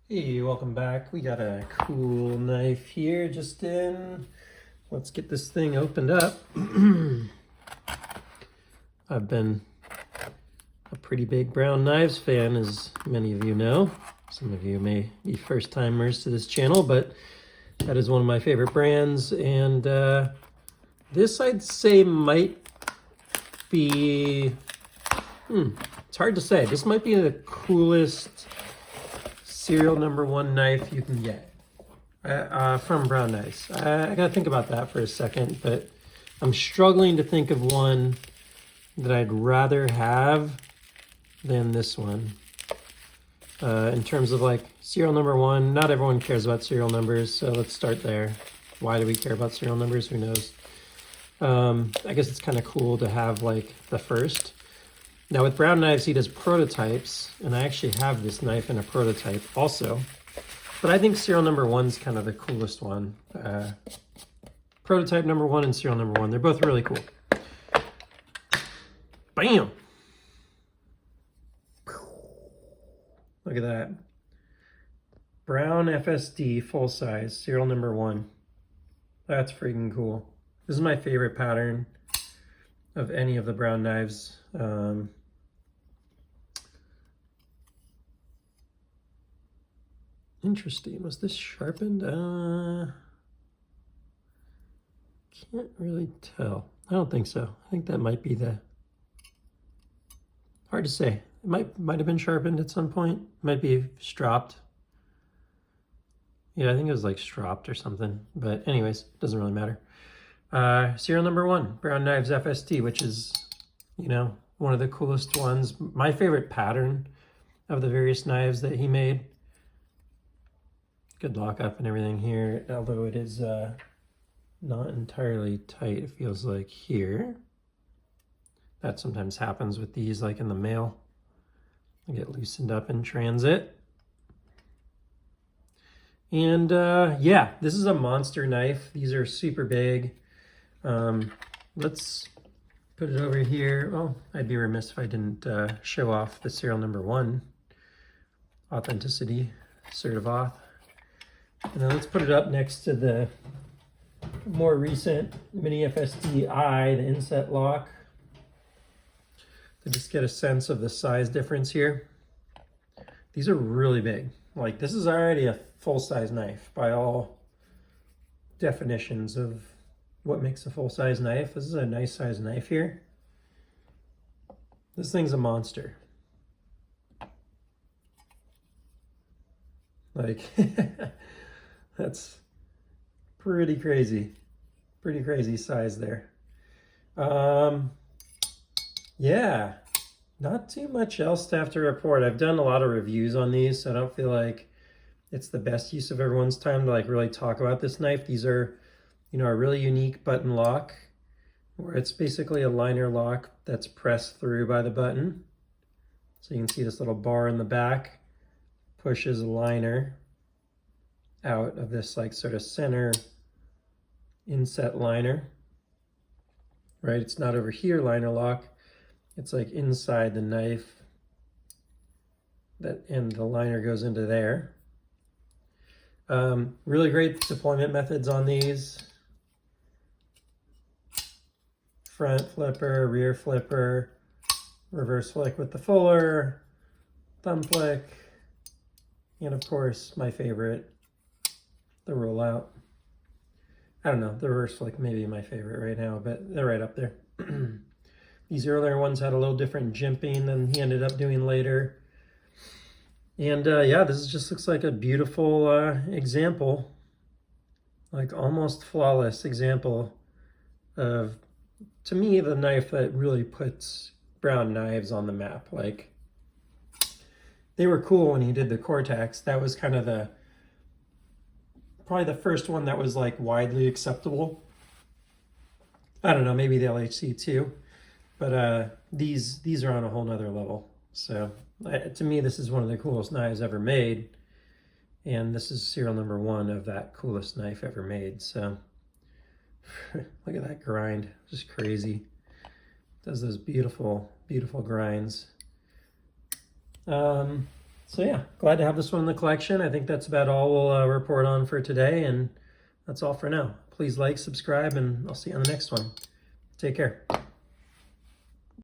Hey, welcome back. We got a cool knife here just in. Let's get this thing opened up. I've been a pretty big brown knives fan, as many of you know. Some of you may be first timers to this channel, but that is one of my favorite brands. And this I'd say might be, it's hard to say. This might be the coolest serial number one knife you can get from Brown Knives. I gotta think about that for a second, but I'm struggling to think of one that I'd rather have than this one. In terms of like serial number one, not everyone cares about serial numbers, so let's start there. Why do we care about serial numbers? Who knows? I guess it's kind of cool to have like the first. Now with Brown Knives, he does prototypes, and I actually have this knife in a prototype also. But I think serial number one's kind of the coolest one. Prototype number one and serial number one, they're both really cool. Bam! Look at that. Brown FSD full size, serial number one. That's freaking cool. This is my favorite pattern of any of the Brown Knives. Interesting. Was this sharpened? Can't really tell. I don't think so. I think that might be the... Hard to say. It might have been sharpened at some point. Might be stropped. Yeah, I think it was like stropped or something. But anyways, doesn't really matter. Serial number one, Brown Knives FSD, which is, you know, one of the coolest ones. My favorite pattern of the various knives that he made. Good lockup and everything here, although it is not entirely tight, it feels like here. That sometimes happens with these, like in the mail. They get loosened up in transit. And yeah, this is a monster knife. These are super big. Let's put it over here. Well, I'd be remiss if I didn't show off the serial number one. Authenticity, Assertive Auth. And then let's put it up next to the more recent Mini FSD-I, the inset lock, to just get a sense of the size difference here. These are really big. Like, this is already a full-size knife by all definitions of what makes a full-size knife. This is a nice size knife here. This thing's a monster. Like, that's pretty crazy size there. Yeah, not too much else to have to report. I've done a lot of reviews on these, so I don't feel like it's the best use of everyone's time to like really talk about this knife. These are, you know, a really unique button lock where it's basically a liner lock that's pressed through by the button. So you can see this little bar in the back pushes a liner out of this like sort of center inset liner, right? It's not over here liner lock. It's like inside the knife, that, and the liner goes into there. Really great deployment methods on these. Front flipper, rear flipper, reverse flick with the fuller, thumb flick, and of course my favorite, the rollout. I don't know, the reverse flick may be my favorite right now, but they're right up there. These earlier ones had a little different jimping than he ended up doing later. And yeah, this just looks like a beautiful example, like almost flawless example of, to me, the knife that really puts Brown Knives on the map. Like, they were cool when he did the Cortex. That was kind of the, probably the first one that was like widely acceptable. I don't know, maybe the LHC too. But these are on a whole nother level. So to me, this is one of the coolest knives ever made. And this is serial number one of that coolest knife ever made. So look at that grind, just crazy. Does those beautiful, beautiful grinds. So So yeah, glad to have this one in the collection. I think that's about all we'll report on for today, and that's all for now. Please like, subscribe, and I'll see you on the next one. Take care.